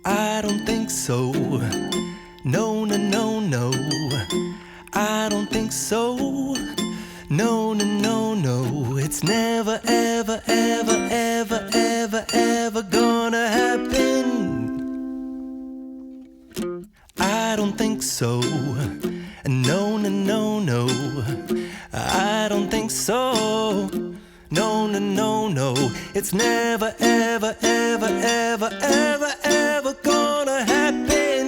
I don't think so. No, no, no, no. I don't think so. No, no, no, no. It's never, ever, ever, ever, ever, ever gonna happen. I don't think so. No, no, no, no. I don't think so. No, no, no, no. It's never, ever, ever, ever, ever, ever gonna happen.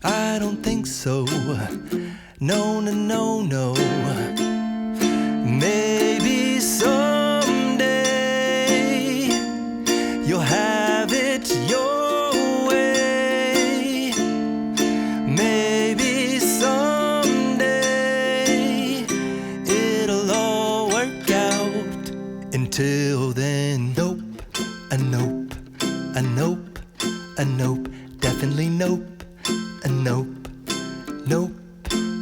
I don't think so. No, no, no, no. Maybe someday you'll have it your way. Maybe someday it'll all work out. Until then, nope, a nope, a nope, a nope, definitely nope, a nope, nope,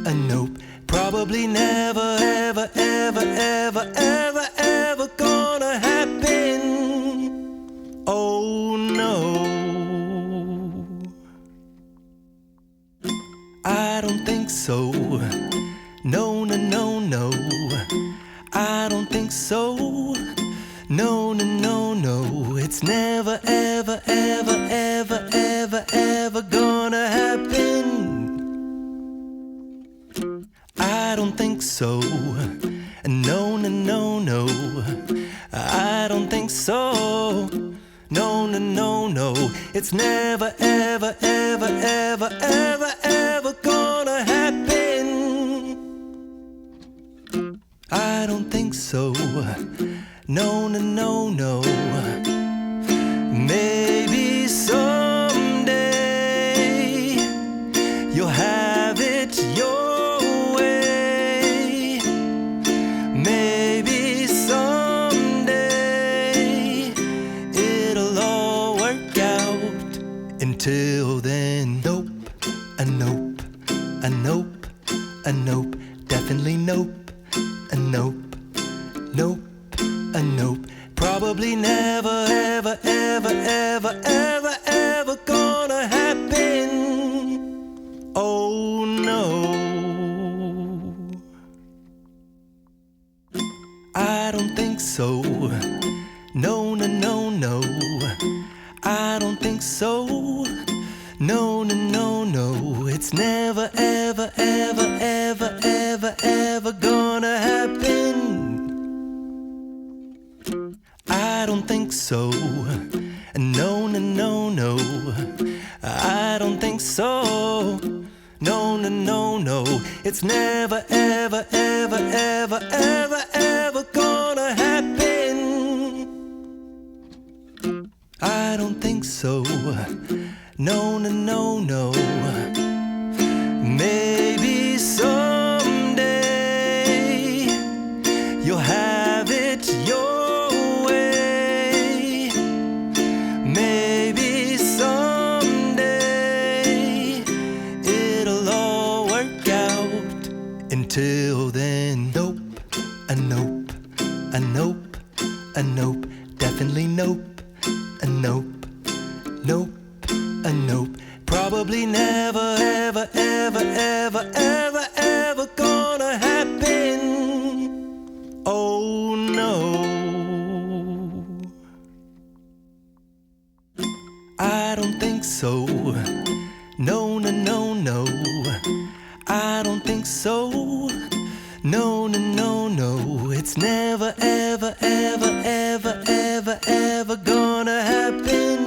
a nope. Probably never, ever, ever, ever, ever, ever gonna happen. Oh no. I don't think so. No, no, no, no. I don't think so. No, no, no, no. It's never, ever, ever, ever, ever, ever gonna happen. I don't think so. No, no, no, no. I don't think so. No, no, no, no. It's never, ever, ever, ever, ever, ever gonna happen. I don't think so. No, no, no, no. Maybe someday you'll have it your way. Maybe someday it'll all work out. Until then, nope, a nope, a nope, a nope, definitely nope, a nope, nope, a nope. Probably never, ever, ever, ever, ever, ever gonna happen. Oh no. I don't think so. No, no, no, no. I don't think so. No, no, no, no. It's never, ever, ever, ever, ever, ever gonna happen. I don't think so. No, no, no, no. I don't think so. No, no, no, no. It's never, ever, ever, ever, ever, ever gonna happen. I don't think so. No, no, no, no. Maybe someday you'll have it your way. Maybe someday it'll all work out. Until then, nope, a nope, a nope, a nope, definitely nope, a nope, nope, a nope. Probably never, ever, ever, ever, ever, ever gonna happen. Oh no. I don't think so. No, no, no, no. I don't think so. No, no, no, no. It's never, ever, ever, ever, ever, ever gonna happen.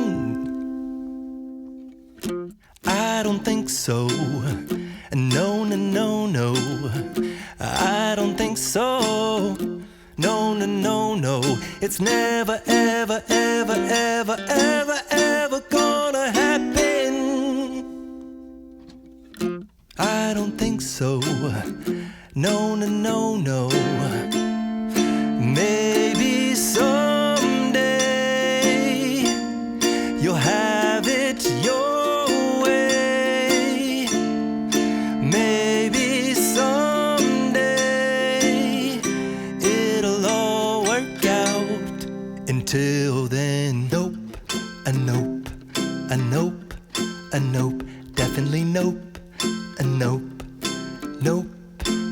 I don't think so. No, no, no, no. I don't think so. No, no, no, no. It's never, ever, ever, ever, ever, ever gonna happen. I don't think so. No, no, no, no. Maybe someday you'll have it your way. Maybe someday it'll all work out. Until then, nope, a nope, a nope, a nope, definitely nope, a nope, nope,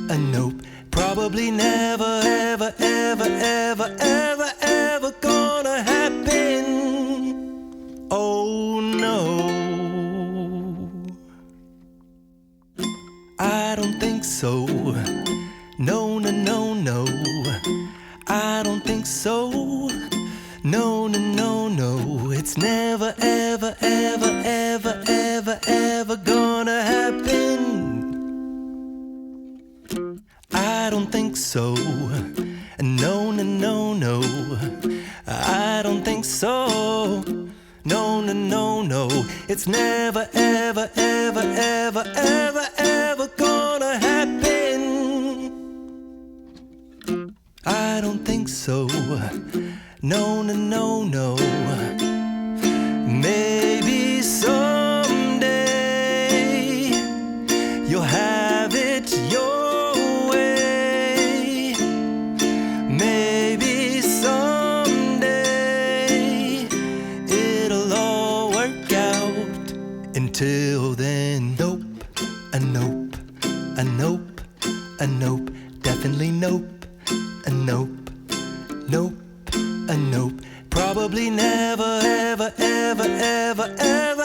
a nope. Probably never, ever, ever, ever, ever, ever gonna happen. Oh no, I don't think so. No, no, no, no, I don't think so. No, no, no, no, it's never, ever, ever, ever, ever, ever gonna happen. I don't think so. No, no, no, no, I don't think so. No, no, no, no, it's never, ever, ever, ever, ever, ever gonna happen. I don't think so. No, no, no, no. Maybe someday you'll have it your way. Maybe someday it'll all work out. Until then, nope, a nope, a nope, a nope, definitely nope, a nope, nope, a nope. Probably never, ever, ever, ever, ever